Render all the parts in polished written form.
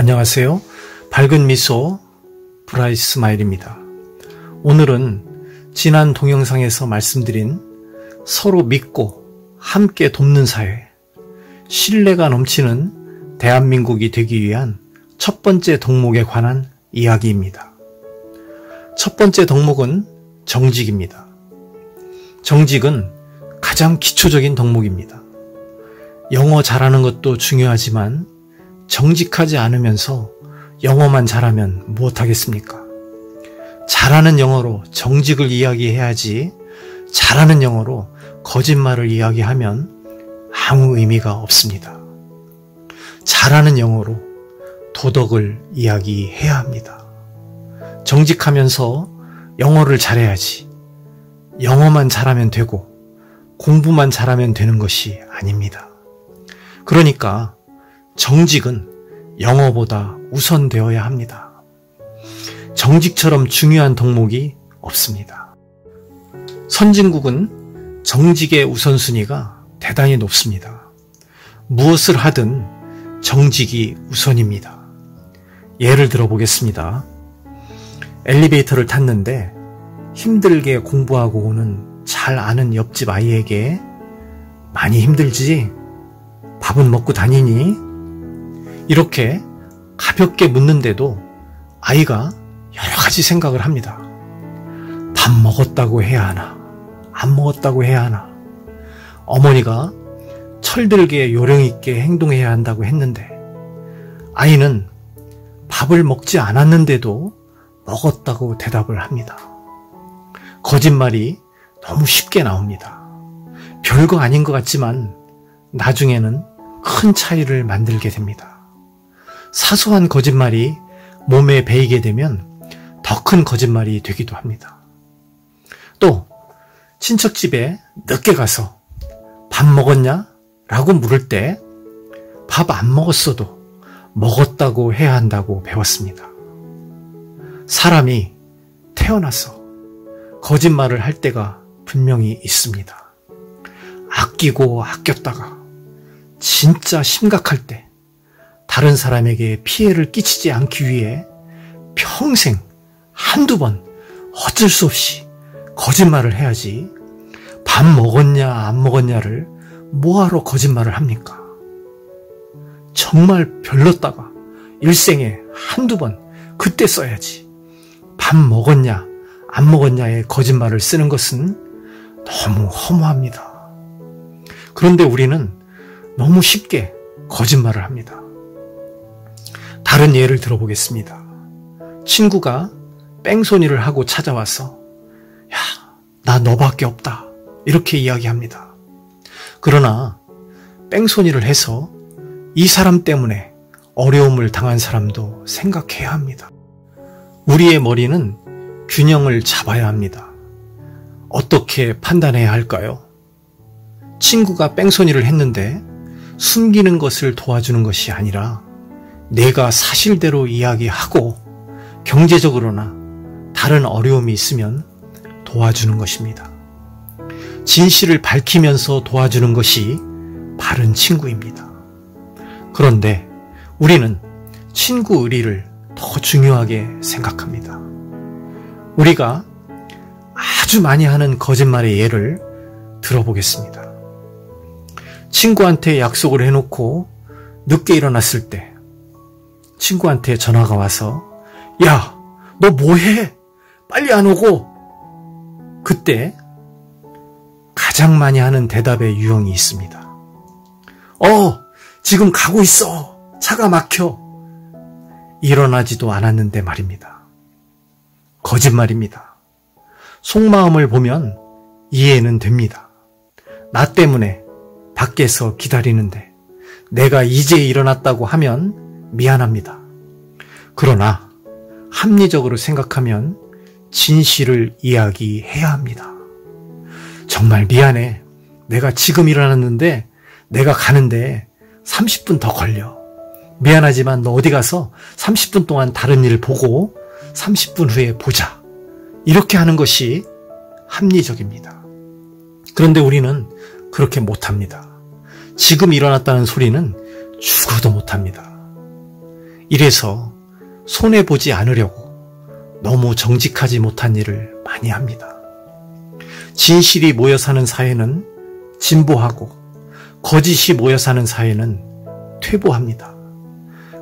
안녕하세요. 밝은 미소 브라이트 스마일입니다. 오늘은 지난 동영상에서 말씀드린 서로 믿고 함께 돕는 사회, 신뢰가 넘치는 대한민국이 되기 위한 첫 번째 덕목에 관한 이야기입니다. 첫 번째 덕목은 정직입니다. 정직은 가장 기초적인 덕목입니다. 영어 잘하는 것도 중요하지만 정직하지 않으면서 영어만 잘하면 무엇하겠습니까? 잘하는 영어로 정직을 이야기해야지 잘하는 영어로 거짓말을 이야기하면 아무 의미가 없습니다. 잘하는 영어로 도덕을 이야기해야 합니다. 정직하면서 영어를 잘해야지 영어만 잘하면 되고 공부만 잘하면 되는 것이 아닙니다. 그러니까 정직은 영어보다 우선되어야 합니다. 정직처럼 중요한 덕목이 없습니다. 선진국은 정직의 우선순위가 대단히 높습니다. 무엇을 하든 정직이 우선입니다. 예를 들어 보겠습니다. 엘리베이터를 탔는데 힘들게 공부하고 오는 잘 아는 옆집 아이에게 많이 힘들지? 밥은 먹고 다니니? 이렇게 가볍게 묻는데도 아이가 여러 가지 생각을 합니다. 밥 먹었다고 해야 하나? 안 먹었다고 해야 하나? 어머니가 철들게 요령있게 행동해야 한다고 했는데 아이는 밥을 먹지 않았는데도 먹었다고 대답을 합니다. 거짓말이 너무 쉽게 나옵니다. 별거 아닌 것 같지만 나중에는 큰 차이를 만들게 됩니다. 사소한 거짓말이 몸에 배이게 되면 더 큰 거짓말이 되기도 합니다. 또 친척집에 늦게 가서 밥 먹었냐? 라고 물을 때 밥 안 먹었어도 먹었다고 해야 한다고 배웠습니다. 사람이 태어나서 거짓말을 할 때가 분명히 있습니다. 아끼고 아꼈다가 진짜 심각할 때 다른 사람에게 피해를 끼치지 않기 위해 평생 한두 번 어쩔 수 없이 거짓말을 해야지 밥 먹었냐 안 먹었냐를 뭐하러 거짓말을 합니까? 정말 별로다가 일생에 한두 번 그때 써야지 밥 먹었냐 안 먹었냐의 거짓말을 쓰는 것은 너무 허무합니다. 그런데 우리는 너무 쉽게 거짓말을 합니다. 다른 예를 들어보겠습니다. 친구가 뺑소니를 하고 찾아와서 야, 나 너밖에 없다 이렇게 이야기합니다. 그러나 뺑소니를 해서 이 사람 때문에 어려움을 당한 사람도 생각해야 합니다. 우리의 머리는 균형을 잡아야 합니다. 어떻게 판단해야 할까요? 친구가 뺑소니를 했는데 숨기는 것을 도와주는 것이 아니라 내가 사실대로 이야기하고 경제적으로나 다른 어려움이 있으면 도와주는 것입니다. 진실을 밝히면서 도와주는 것이 바른 친구입니다. 그런데 우리는 친구 의리를 더 중요하게 생각합니다. 우리가 아주 많이 하는 거짓말의 예를 들어보겠습니다. 친구한테 약속을 해놓고 늦게 일어났을 때 친구한테 전화가 와서 야, 너 뭐해? 빨리 안 오고. 그때 가장 많이 하는 대답의 유형이 있습니다. 지금 가고 있어. 차가 막혀. 일어나지도 않았는데 말입니다. 거짓말입니다. 속마음을 보면 이해는 됩니다. 나 때문에 밖에서 기다리는데 내가 이제 일어났다고 하면 미안합니다. 그러나 합리적으로 생각하면 진실을 이야기해야 합니다. 정말 미안해. 내가 지금 일어났는데 내가 가는데 30분 더 걸려. 미안하지만 너 어디 가서 30분 동안 다른 일 보고 30분 후에 보자. 이렇게 하는 것이 합리적입니다. 그런데 우리는 그렇게 못합니다. 지금 일어났다는 소리는 죽어도 못합니다. 이래서 손해보지 않으려고 너무 정직하지 못한 일을 많이 합니다. 진실이 모여 사는 사회는 진보하고 거짓이 모여 사는 사회는 퇴보합니다.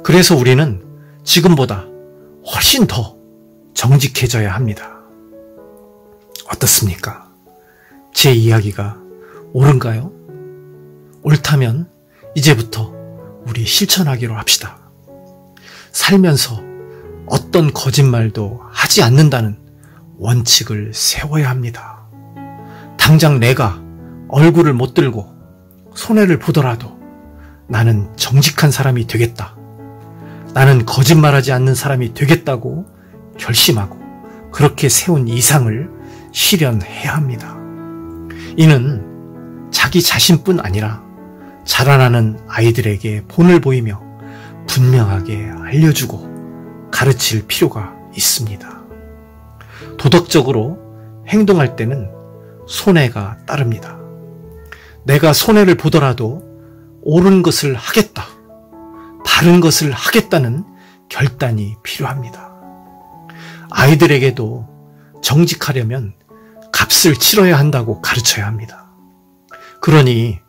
그래서 우리는 지금보다 훨씬 더 정직해져야 합니다. 어떻습니까? 제 이야기가 옳은가요? 옳다면 이제부터 우리 실천하기로 합시다. 살면서 어떤 거짓말도 하지 않는다는 원칙을 세워야 합니다. 당장 내가 얼굴을 못 들고 손해를 보더라도 나는 정직한 사람이 되겠다. 나는 거짓말하지 않는 사람이 되겠다고 결심하고 그렇게 세운 이상을 실현해야 합니다. 이는 자기 자신뿐 아니라 자라나는 아이들에게 본을 보이며 분명하게 알려주고 가르칠 필요가 있습니다. 도덕적으로 행동할 때는 손해가 따릅니다. 내가 손해를 보더라도 옳은 것을 하겠다, 바른 것을 하겠다는 결단이 필요합니다. 아이들에게도 정직하려면 값을 치러야 한다고 가르쳐야 합니다. 그러니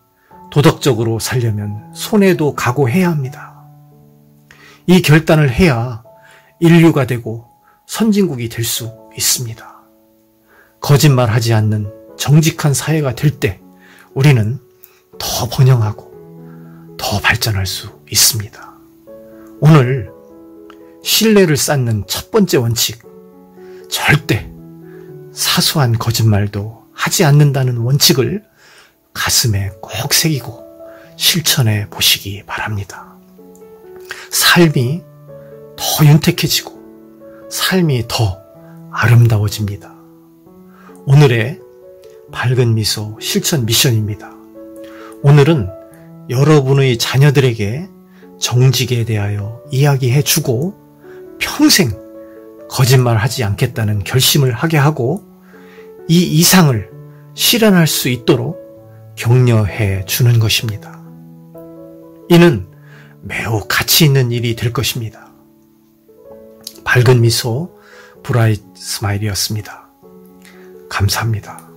도덕적으로 살려면 손해도 각오해야 합니다. 이 결단을 해야 인류가 되고 선진국이 될 수 있습니다. 거짓말하지 않는 정직한 사회가 될 때 우리는 더 번영하고 더 발전할 수 있습니다. 오늘 신뢰를 쌓는 첫 번째 원칙, 절대 사소한 거짓말도 하지 않는다는 원칙을 가슴에 꼭 새기고 실천해 보시기 바랍니다. 삶이 더 윤택해지고 삶이 더 아름다워집니다. 오늘의 밝은 미소 실천 미션입니다. 오늘은 여러분의 자녀들에게 정직에 대하여 이야기해주고 평생 거짓말하지 않겠다는 결심을 하게 하고 이 이상을 실현할 수 있도록 격려해 주는 것입니다. 이는 매우 가치 있는 일이 될 것입니다. 밝은 미소 브라이트 스마일이었습니다. 감사합니다.